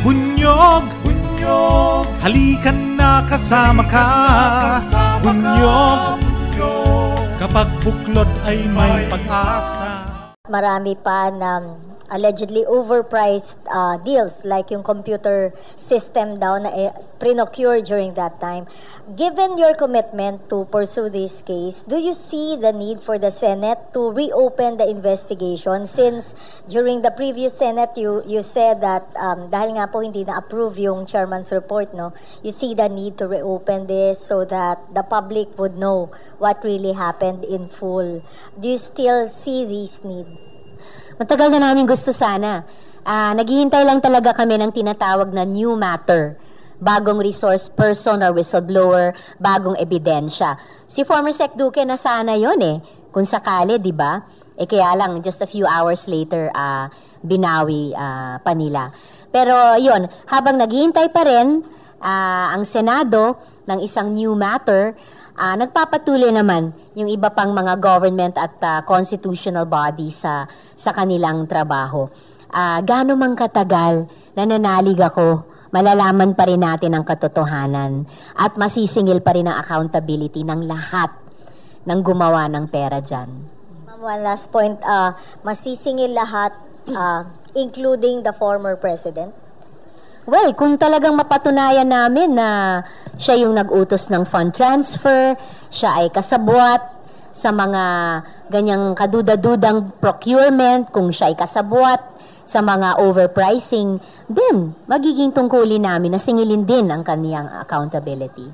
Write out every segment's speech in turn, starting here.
Bunyog, bunyog, halikan na kasama ka. Bunyog, kapag buklod ay may pag-asa. Marami pa na allegedly overpriced deals like yung computer system daw na pre-procure during that time. Given your commitment to pursue this case, do you see the need for the Senate to reopen the investigation? Since during the previous Senate, you said that dahil nga po hindi na-approve yung chairman's report, no, you see the need to reopen this so that the public would know what really happened in full. Do you still see this need? Matagal na namin gusto sana. Naghihintay lang talaga kami ng tinatawag na new matter. Bagong resource person or whistleblower, bagong ebidensya. Si former Sec Duque na sana yon kung sakali, di ba? Kaya lang, just a few hours later, binawi pa nila. Pero yun, habang naghihintay pa rin ang Senado ng isang new matter, nagpapatuloy naman yung iba pang mga government at constitutional bodies sa kanilang trabaho. Gaano mang katagal nananalig ako, malalaman pa rin natin ang katotohanan at masisingil pa rin ang accountability ng lahat ng gumawa ng pera dyan. One last point, masisingil lahat, including the former president? Well, kung talagang mapatunayan namin na siya yung nag-utos ng fund transfer, siya ay kasabwat sa mga ganyang kaduda-dudang procurement, kung siya ay kasabwat sa mga overpricing, then magiging tungkulin namin na singilin din ang kaniyang accountability.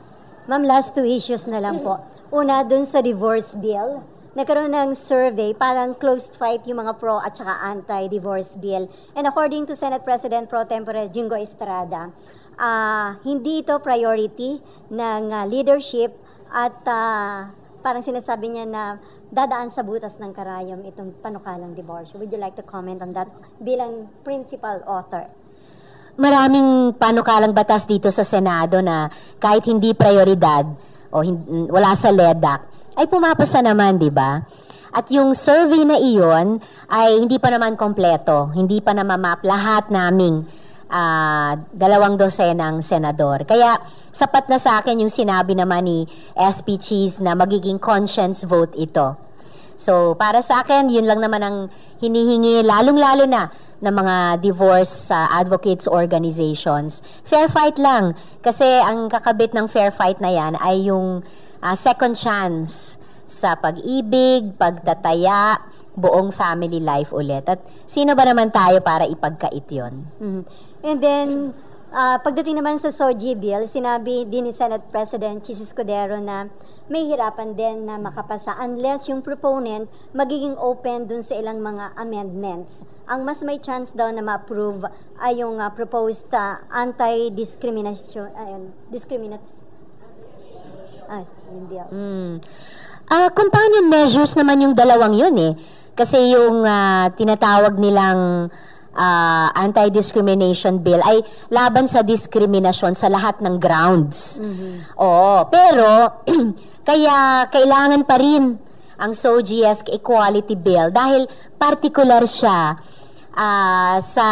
Ma'am, last two issues na lang po. Una, dun sa divorce bill, nagkaroon ng survey, parang closed fight yung mga pro at saka anti-divorce bill. And according to Senate President Pro Tempore Jingo Estrada, hindi ito priority ng leadership at parang sinasabi niya na dadaan sa butas ng karayom itong panukalang divorce. Would you like to comment on that bilang principal author? Maraming panukalang batas dito sa Senado na kahit hindi prioridad o wala sa LEDAC, ay pumapasa naman, di ba? At yung survey na iyon ay hindi pa naman kompleto, hindi pa namamap lahat naming 2 dosenang senador. Kaya sapat na sa akin yung sinabi naman ni SP Cheese na magiging conscience vote ito. So para sa akin, yun lang naman ang hinihingi, lalong-lalo na ng mga divorce advocates organizations. Fair fight lang. Kasi ang kakabit ng fair fight na yan ay yung second chance sa pag-ibig, pagtataya, buong family life ulit. At sino ba naman tayo para ipagkait yun? Mm-hmm. And then, pagdating naman sa SOGI bill, sinabi din ni Senate President Chis Escudero na may hirapan din na makapasa unless yung proponent magiging open dun sa ilang mga amendments. Ang mas may chance daw na ma-approve ay yung proposed anti-discrimination bill. Companion measures naman yung dalawang yun Kasi yung tinatawag nilang anti-discrimination bill ay laban sa diskriminasyon sa lahat ng grounds. Mm-hmm. Oo, pero kaya kailangan pa rin ang SOGIESC Equality Bill dahil particular siya sa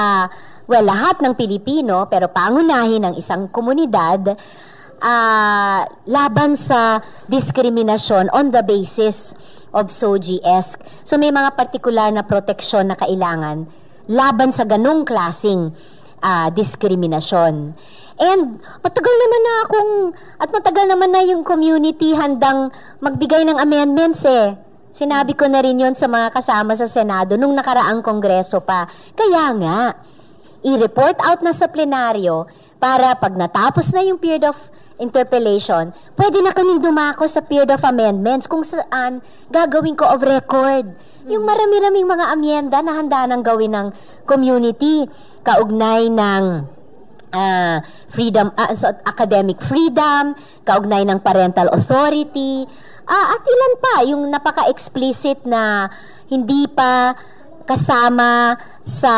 lahat ng Pilipino pero pangunahin ng isang komunidad laban sa diskriminasyon on the basis of SOGIESC. So may mga partikular na proteksyon na kailangan laban sa ganung klasing diskriminasyon. And matagal naman na yung community handang magbigay ng amendments Sinabi ko na rin yon sa mga kasama sa Senado nung nakaraang kongreso pa. Kaya nga, i-report out na sa plenaryo para pag natapos na yung period of interpellation, pwede na kaming dumako sa period of amendments kung saan gagawin ko of record. Yung marami-raming mga amyenda na handa nang gawin ng community, kaugnay ng academic freedom, kaugnay ng parental authority, at ilan pa, yung napaka-explicit na hindi pa kasama sa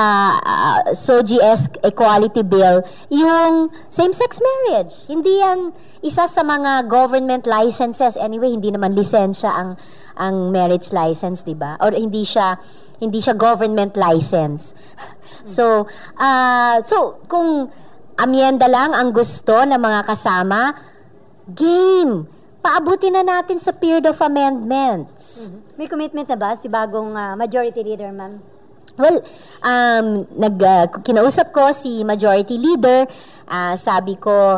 SOGIESC Equality Bill, yung same-sex marriage. Hindi yan isa sa mga government licenses. Anyway, hindi naman lisensya ang marriage license, di ba? Or hindi siya government license. So kung amyenda lang ang gusto ng mga kasama, game. Paabuti na natin sa period of amendments. May commitment na ba si bagong majority leader, ma'am? Well, kinausap ko si Majority Leader, sabi ko,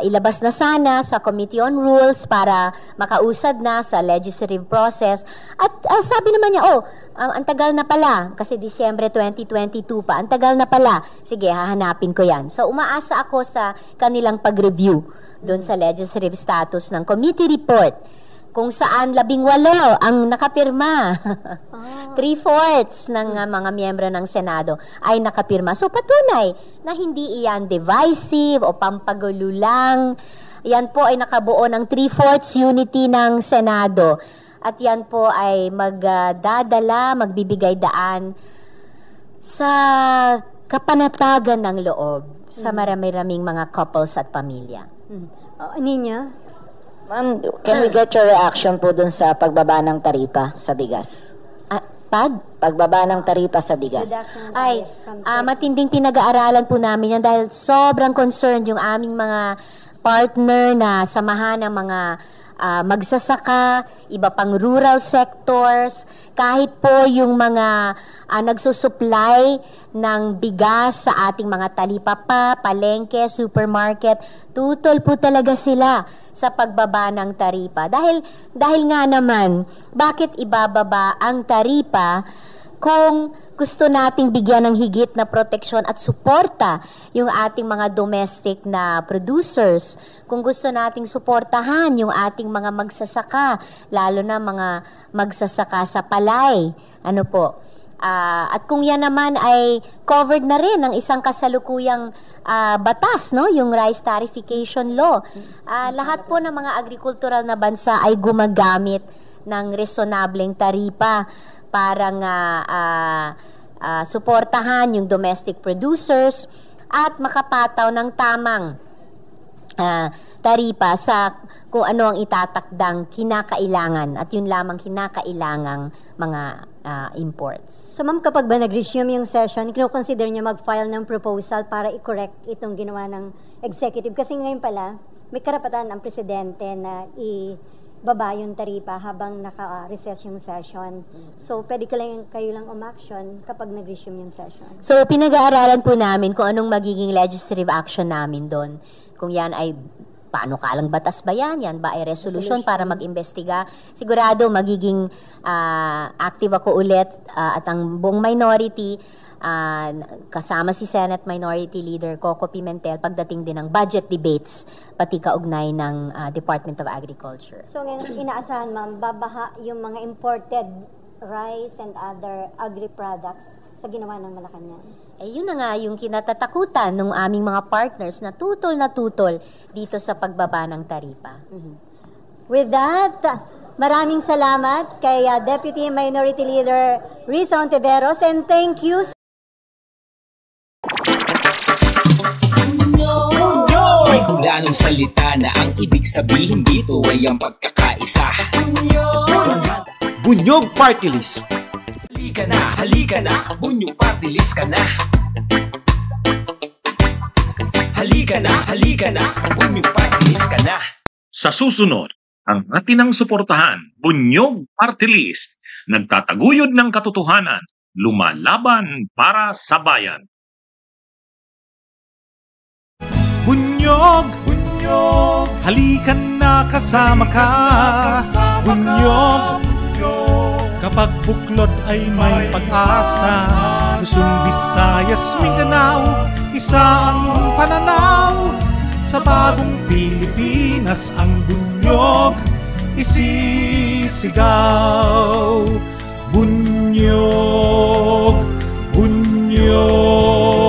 ilabas na sana sa Committee on Rules para makausad na sa legislative process. At sabi naman niya, ang tagal na pala, kasi Disyembre 2022 pa, ang tagal na pala. Sige, hahanapin ko yan. So, umaasa ako sa kanilang pag-review doon sa legislative status ng committee report, kung saan 18 ang nakapirma. 3/4 ng mga miyembro ng Senado ay nakapirma. So patunay na hindi iyan divisive o pampagulo lang. Yan po ay nakabuo ng 3/4 unity ng Senado. At yan po ay magbibigay daan sa kapanatagan ng loob sa marami-raming mga couples at pamilya. Ninya? Ma'am, can we get your reaction po dun sa pagbaba ng taripa sa bigas? Pagbaba ng taripa sa bigas. Ay, matinding pinag-aaralan po namin yan dahil sobrang concerned yung aming mga partner na samahan ng mga magsasaka, iba pang rural sectors, kahit po yung mga nagsusupply ng bigas sa ating mga talipapa, palengke, supermarket, tutol po talaga sila sa pagbaba ng taripa. Dahil nga naman, bakit ibababa ang taripa kung gusto nating bigyan ng higit na proteksyon at suporta yung ating mga domestic na producers, kung gusto nating suportahan yung ating mga magsasaka, lalo na mga magsasaka sa palay, at kung yan naman ay covered na rin ng isang kasalukuyang batas, no, yung Rice Tarification Law. Lahat po ng mga agricultural na bansa ay gumagamit ng resonableng taripa para nga suportahan yung domestic producers at makapataw ng tamang taripa sa kung ano ang itatakdang kinakailangan at yun lamang kinakailangang mga imports. So ma'am, kapag ba nag-resume yung session, kino-consider niyo mag-file ng proposal para i-correct itong ginawa ng executive? Kasi ngayon pala, may karapatan ang presidente na ibaba yung taripa habang naka-recess yung session. So pwede kayo lang umaction kapag nag-resume yung session. So pinag-aaralan po namin kung anong magiging legislative action namin doon. Kung yan ay paano kalang batas ba yan? Yan ba ay resolution para mag-imbestiga? Sigurado magiging active ako ulit at ang buong minority kasama si Senate Minority Leader Coco Pimentel pagdating din ng budget debates pati kaugnay ng Department of Agriculture. So ngayon inaasahan ma'am, babaha yung mga imported rice and other agri-products sa ginawa ng Malacanang. Yun na nga yung kinatatakutan ng aming mga partners na tutol dito sa pagbaba ng taripa. With that, maraming salamat kay Deputy Minority Leader Risa Ontiveros and thank you. May kulanong salita na ang ibig sabihin dito ay ang pagkakaisa. Bunyog Party List. Halika na, Bunyog Party List ka na. Halika na, Bunyog Party List ka na. Sa susunod, ang atinang suportahan, Bunyog Party List, nagtataguyod ng katotohanan, lumalaban para sa bayan. Bunyog, bunyog, halikan na kasama ka. Bunyog, kapag buklod ay may pag-asa. Luzon, Visayas, Mindanao, isa ang pananaw. Sa bagong Pilipinas ang bunyog isisigaw. Bunyog, bunyog.